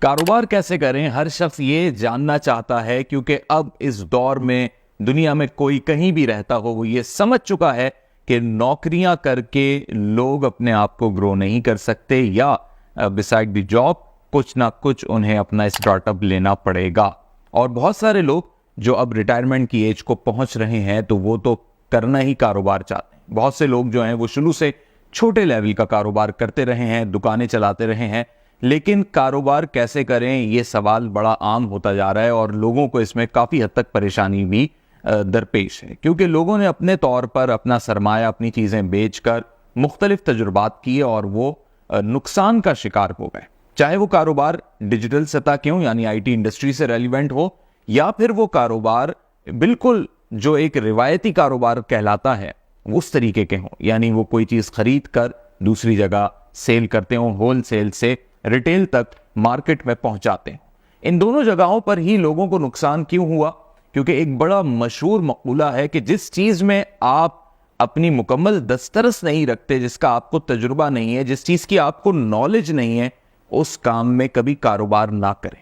कारोबार कैसे करें, हर शख्स ये जानना चाहता है, क्योंकि अब इस दौर में दुनिया में कोई कहीं भी रहता हो वो ये समझ चुका है कि नौकरियां करके लोग अपने आप को ग्रो नहीं कर सकते, या बिसाइड द जॉब कुछ ना कुछ उन्हें अपना स्टार्टअप लेना पड़ेगा। और बहुत सारे लोग जो अब रिटायरमेंट की एज को पहुंच रहे हैं तो वो तो करना ही कारोबार चाहते हैं। बहुत से लोग जो हैं वो शुरू से छोटे लेवल का कारोबार करते रहे हैं, दुकानें चलाते रहे हैं, लेकिन कारोबार कैसे करें ये सवाल बड़ा आम होता जा रहा है और लोगों को इसमें काफ़ी हद तक परेशानी भी दरपेश है, क्योंकि लोगों ने अपने तौर पर अपना सरमाया, अपनी चीज़ें बेचकर मुख्तलिफ तजुर्बात किए और वो नुकसान का शिकार हो गए। चाहे वो कारोबार डिजिटल सतह के हों, यानी आईटी इंडस्ट्री से रेलिवेंट हो, या फिर वो कारोबार बिल्कुल जो एक रिवायती कारोबार कहलाता है उस तरीके के हों, यानी वो कोई चीज़ खरीद कर दूसरी जगह सेल करते हों, होल सेल से रिटेल तक मार्केट में पहुंचाते हैं। इन दोनों जगहों पर ही लोगों को नुकसान क्यों हुआ? क्योंकि एक बड़ा मशहूर मकूला है कि जिस चीज में आप अपनी मुकम्मल दस्तरस नहीं रखते, जिसका आपको तजुर्बा नहीं है, जिस चीज की आपको नॉलेज नहीं है, उस काम में कभी कारोबार ना करें।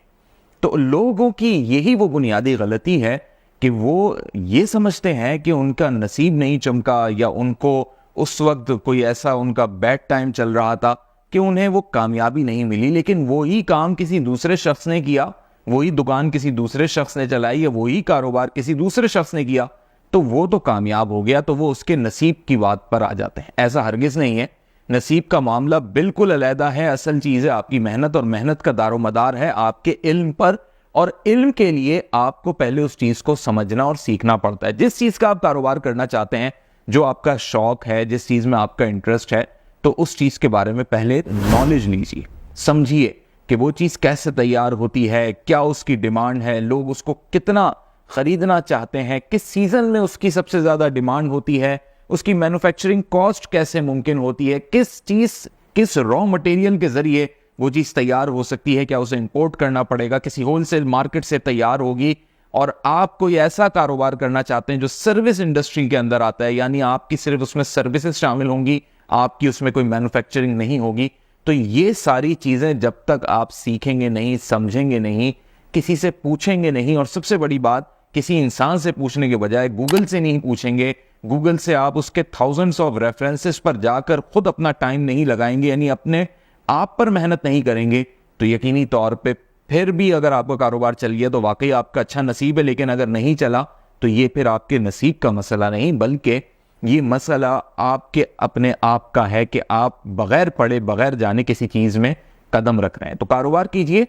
तो लोगों की यही वो बुनियादी गलती है कि वो ये समझते हैं कि उनका नसीब नहीं चमका, या उनको उस वक्त कोई ऐसा उनका बैड टाइम चल रहा था कि उन्हें वो कामयाबी नहीं मिली। लेकिन वही काम किसी दूसरे शख्स ने किया, वही दुकान किसी दूसरे शख्स ने चलाई, या वही कारोबार किसी दूसरे शख्स ने किया, तो वो तो कामयाब हो गया, तो वो उसके नसीब की बात पर आ जाते हैं। ऐसा हरगिज नहीं है। नसीब का मामला बिल्कुल अलहदा है। असल चीज़ है आपकी मेहनत, और मेहनत का दारोमदार है आपके इल्म पर, और इल्म के लिए आपको पहले उस चीज़ को समझना और सीखना पड़ता है। जिस चीज़ का आप कारोबार करना चाहते हैं, जो आपका शौक है, जिस चीज़ में आपका इंटरेस्ट है, तो उस चीज़ के बारे में पहले नॉलेज लीजिए, समझिए कि वो चीज़ कैसे तैयार होती है, क्या उसकी डिमांड है, लोग उसको कितना खरीदना चाहते हैं, किस सीज़न में उसकी सबसे ज़्यादा डिमांड होती है, उसकी मैन्युफैक्चरिंग कॉस्ट कैसे मुमकिन होती है, किस रॉ मटेरियल के ज़रिए वो चीज़ तैयार हो सकती है, क्या उसे इंपोर्ट करना पड़ेगा, किसी होलसेल मार्केट से तैयार होगी। और आप कोई ऐसा कारोबार करना चाहते हैं जो सर्विस इंडस्ट्री के अंदर आता है, यानी आपकी सिर्फ उसमें सर्विसेज शामिल होंगी, आपकी उसमें कोई मैन्युफैक्चरिंग नहीं होगी। तो ये सारी चीज़ें जब तक आप सीखेंगे नहीं, समझेंगे नहीं, किसी से पूछेंगे नहीं, और सबसे बड़ी बात, किसी इंसान से पूछने के बजाय गूगल से नहीं पूछेंगे, गूगल से आप उसके थाउजेंड्स ऑफ रेफरेंसेस पर जाकर खुद अपना टाइम नहीं लगाएंगे, यानी अपने आप पर मेहनत नहीं करेंगे, तो यकीनी तौर पे फिर भी अगर आपका कारोबार चल गया तो वाकई आपका अच्छा नसीब है। लेकिन अगर नहीं चला तो ये फिर आपके नसीब का मसला नहीं, बल्कि ये मसला आपके अपने आप का है कि आप बगैर पढ़े, बगैर जाने किसी चीज़ में कदम रख रहे हैं। तो कारोबार कीजिए,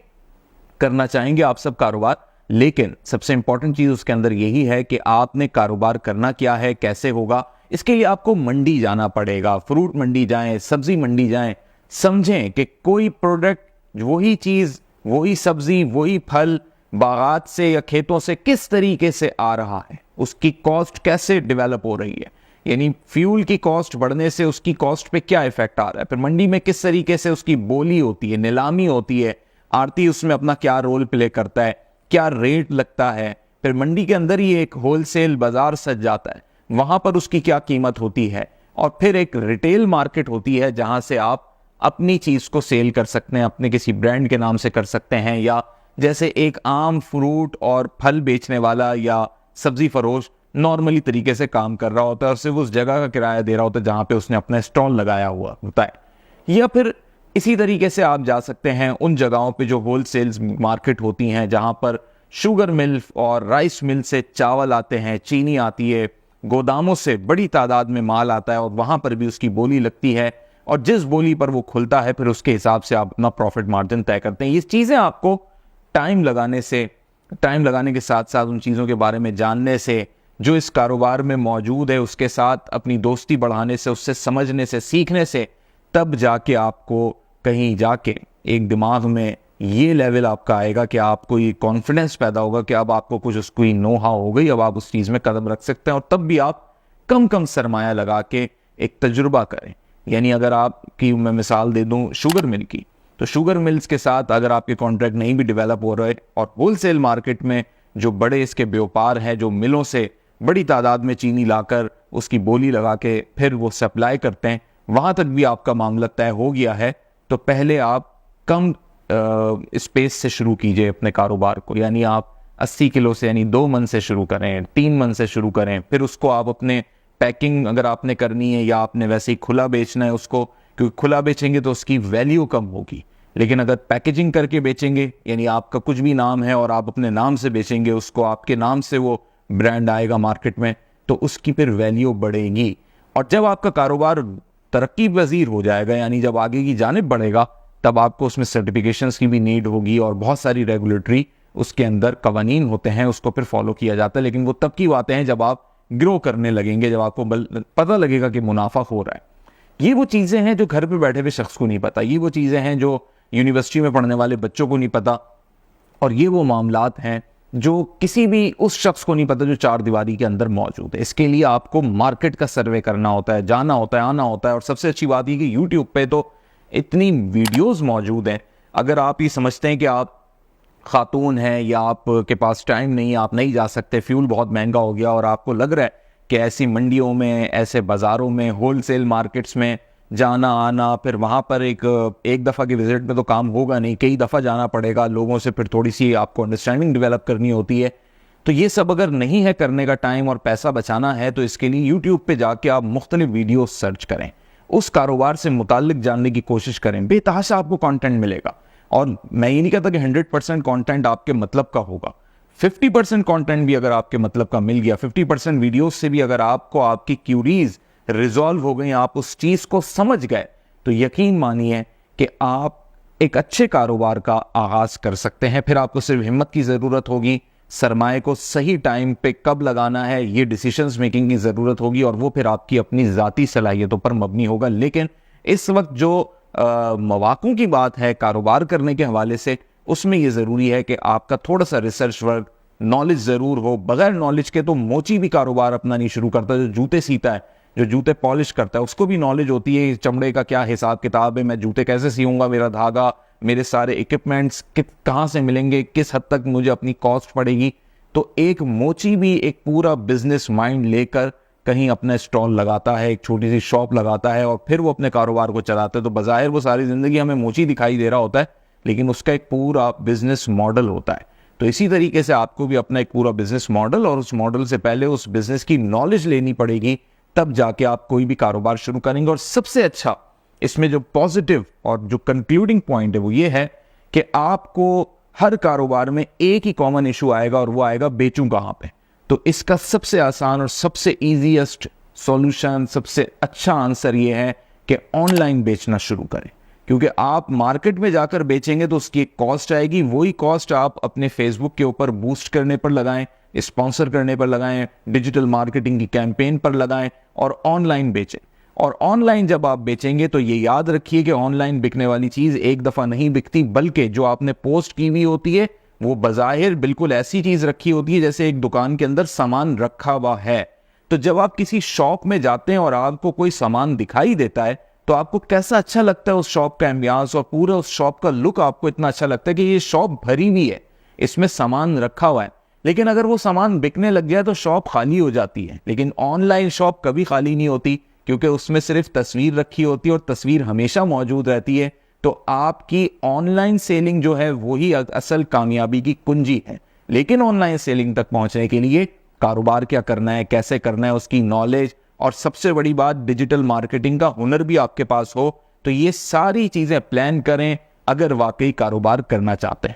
करना चाहेंगे आप सब कारोबार, लेकिन सबसे इंपॉर्टेंट चीज़ उसके अंदर यही है कि आपने कारोबार करना क्या है, कैसे होगा। इसके लिए आपको मंडी जाना पड़ेगा, फ्रूट मंडी जाएं, सब्जी मंडी जाएं, समझें कि कोई प्रोडक्ट, वही चीज़, वही सब्जी, वही फल बागात से या खेतों से किस तरीके से आ रहा है, उसकी कॉस्ट कैसे डेवलप हो रही है, यानी फ्यूल की कॉस्ट बढ़ने से उसकी कॉस्ट पे क्या इफेक्ट आ रहा है, फिर मंडी में किस तरीके से उसकी बोली होती है, नीलामी होती है, आड़ती उसमें अपना क्या रोल प्ले करता है, क्या रेट लगता है, फिर मंडी के अंदर ही एक होलसेल बाजार सज जाता है, वहां पर उसकी क्या कीमत होती है, और फिर एक रिटेल मार्केट होती है जहां से आप अपनी चीज को सेल कर सकते हैं, अपने किसी ब्रांड के नाम से कर सकते हैं, या जैसे एक आम फ्रूट और फल बेचने वाला या सब्जी फरोश नॉर्मली तरीके से काम कर रहा होता है और सिर्फ उस जगह का किराया दे रहा होता है जहां पे उसने अपना स्टॉल लगाया हुआ होता है। या फिर इसी तरीके से आप जा सकते हैं उन जगहों पे जो होलसेल्स मार्केट होती हैं, जहां पर शुगर मिल और राइस मिल से चावल आते हैं, चीनी आती है, गोदामों से बड़ी तादाद में माल आता है, और वहां पर भी उसकी बोली लगती है, और जिस बोली पर वो खुलता है फिर उसके हिसाब से आप अपना प्रॉफिट मार्जिन तय करते हैं। ये चीज़ें आपको टाइम लगाने के साथ साथ उन चीज़ों के बारे में जानने से, जो इस कारोबार में मौजूद है उसके साथ अपनी दोस्ती बढ़ाने से, उससे समझने से, सीखने से, तब जाके आपको कहीं जाके एक दिमाग में ये लेवल आपका आएगा कि आपको ये कॉन्फिडेंस पैदा होगा कि अब आपको कुछ उसकी नो हाउ हो गई, अब आप उस चीज़ में कदम रख सकते हैं, और तब भी आप कम कम सरमाया लगा के एक तजुर्बा करें। यानी अगर आपकी मैं मिसाल दे दूं शुगर मिल की, तो शुगर मिल्स के साथ अगर आपके कॉन्ट्रैक्ट नहीं भी डेवलप हो रहे, और होलसेल मार्केट में जो बड़े इसके व्यापार हैं, जो मिलों से बड़ी तादाद में चीनी लाकर उसकी बोली लगा के फिर वो सप्लाई करते हैं, वहां तक भी आपका मामला तय हो गया है, तो पहले आप कम स्पेस से शुरू कीजिए अपने कारोबार को, यानी आप 80 किलो से यानी 2 मन से शुरू करें, 3 मन से शुरू करें, फिर उसको आप अपने पैकिंग अगर आपने करनी है या आपने वैसे ही खुला बेचना है उसको, क्योंकि खुला बेचेंगे तो उसकी वैल्यू कम होगी, लेकिन अगर पैकेजिंग करके बेचेंगे यानी आपका कुछ भी नाम है और आप अपने नाम से बेचेंगे उसको, आपके नाम से वो ब्रांड आएगा मार्केट में, तो उसकी फिर वैल्यू बढ़ेगी। और जब आपका कारोबार तरक्की पजीर हो जाएगा यानी जब आगे की जानिब बढ़ेगा, तब आपको उसमें सर्टिफिकेशंस की भी नीड होगी और बहुत सारी रेगुलेटरी उसके अंदर कवानीन होते हैं, उसको फिर फॉलो किया जाता है। लेकिन वो तब की बातें हैं जब आप ग्रो करने लगेंगे, जब आपको पता लगेगा कि मुनाफा हो रहा है। ये वो चीज़ें हैं जो घर पे बैठे हुए शख्स को नहीं पता, ये वो चीज़ें हैं जो यूनिवर्सिटी में पढ़ने वाले बच्चों को नहीं पता, और ये वो मामलात हैं जो किसी भी उस शख्स को नहीं पता जो चार दीवारी के अंदर मौजूद है। इसके लिए आपको मार्केट का सर्वे करना होता है, जाना होता है, आना होता है। और सबसे अच्छी बात ये कि यूट्यूब पे तो इतनी वीडियोस मौजूद हैं, अगर आप ये समझते हैं कि आप खातून हैं या आपके पास टाइम नहीं, आप नहीं जा सकते, फ्यूल बहुत महंगा हो गया, और आपको लग रहा है कि ऐसी मंडियों में, ऐसे बाज़ारों में, होलसेल मार्केट्स में जाना आना, फिर वहाँ पर एक दफ़ा की विजिट में तो काम होगा नहीं, कई दफ़ा जाना पड़ेगा, लोगों से फिर थोड़ी सी आपको अंडरस्टैंडिंग डेवलप करनी होती है। तो ये सब अगर नहीं है करने का टाइम और पैसा बचाना है, तो इसके लिए यूट्यूब पे जाके आप मुख्तलिफ वीडियो सर्च करें, उस कारोबार से मुताल्लिक जानने की कोशिश करें, बेतहाशा आपको कंटेंट मिलेगा। और मैं ये नहीं कहता कि 100% कंटेंट आपके मतलब का होगा, 50% कंटेंट भी अगर आपके मतलब का मिल गया, 50% वीडियोस से भी अगर आपको आपकी क्यूरीज रिजॉल्व हो गई, आप उस चीज को समझ गए, तो यकीन मानिए कि आप एक अच्छे कारोबार का आगाज कर सकते हैं। फिर आपको सिर्फ हिम्मत की जरूरत होगी, सरमाए को सही टाइम पे कब लगाना है ये डिसीजंस मेकिंग की जरूरत होगी, और वो फिर आपकी अपनी जाती सलाहियतों पर मबनी होगा। लेकिन इस वक्त जो मौक़ों की बात है कारोबार करने के हवाले से, उसमें यह ज़रूरी है कि आपका थोड़ा सा रिसर्च वर्क, नॉलेज ज़रूर हो। बगैर नॉलेज के तो मोची भी कारोबार अपना नहीं शुरू करता। जो जूते सीता है, जो जूते पॉलिश करता है, उसको भी नॉलेज होती है चमड़े का क्या हिसाब किताब है, मैं जूते कैसे सीऊंगा, मेरा धागा, मेरे सारे इक्विपमेंट्स कहाँ से मिलेंगे, किस हद तक मुझे अपनी कॉस्ट पड़ेगी। तो एक मोची भी एक पूरा बिजनेस माइंड लेकर कहीं अपना स्टॉल लगाता है, एक छोटी सी शॉप लगाता है, और फिर वो अपने कारोबार को चलाता है। तो बज़ाहिर वो सारी ज़िंदगी हमें मोची दिखाई दे रहा होता है, लेकिन उसका एक पूरा बिजनेस मॉडल होता है। तो इसी तरीके से आपको भी अपना एक पूरा बिजनेस मॉडल, और उस मॉडल से पहले उस बिजनेस की नॉलेज लेनी पड़ेगी, तब जाके आप कोई भी कारोबार शुरू करेंगे। और सबसे अच्छा इसमें जो पॉजिटिव और जो कंक्लूडिंग पॉइंट है वो ये है कि आपको हर कारोबार में एक ही कॉमन इशू आएगा, और वो आएगा बेचूं कहाँ पे। तो इसका सबसे आसान और सबसे ईजीएस्ट सॉल्यूशन, सबसे अच्छा आंसर ये है कि ऑनलाइन बेचना शुरू करें। क्योंकि आप मार्केट में जाकर बेचेंगे तो उसकी एक कॉस्ट आएगी, वही कॉस्ट आप अपने फेसबुक के ऊपर बूस्ट करने पर लगाएं, स्पॉन्सर करने पर लगाएं, डिजिटल मार्केटिंग की कैंपेन पर लगाएं, और ऑनलाइन बेचें। और ऑनलाइन जब आप बेचेंगे तो ये याद रखिए कि ऑनलाइन बिकने वाली चीज़ एक दफ़ा नहीं बिकती, बल्कि जो आपने पोस्ट की हुई होती है वो बज़ाहिर बिल्कुल ऐसी चीज़ रखी होती है जैसे एक दुकान के अंदर सामान रखा हुआ है। तो जब आप किसी शॉप में जाते हैं और आपको कोई सामान दिखाई देता है, तो आपको कैसा अच्छा लगता है उस शॉप का एम्बियांस, और पूरा उस शॉप का लुक आपको इतना अच्छा लगता है कि ये शॉप भरी हुई है, इसमें सामान रखा हुआ है। लेकिन अगर वो सामान बिकने लग गया तो शॉप खाली हो जाती है। लेकिन ऑनलाइन शॉप कभी खाली नहीं होती, क्योंकि उसमें सिर्फ तस्वीर रखी होती है और तस्वीर हमेशा मौजूद रहती है। तो आपकी ऑनलाइन सेलिंग जो है वही असल कामयाबी की कुंजी है। लेकिन ऑनलाइन सेलिंग तक पहुंचने के लिए कारोबार क्या करना है, कैसे करना है, उसकी नॉलेज, और सबसे बड़ी बात डिजिटल मार्केटिंग का हुनर भी आपके पास हो। तो ये सारी चीजें प्लान करें अगर वाकई कारोबार करना चाहते हैं।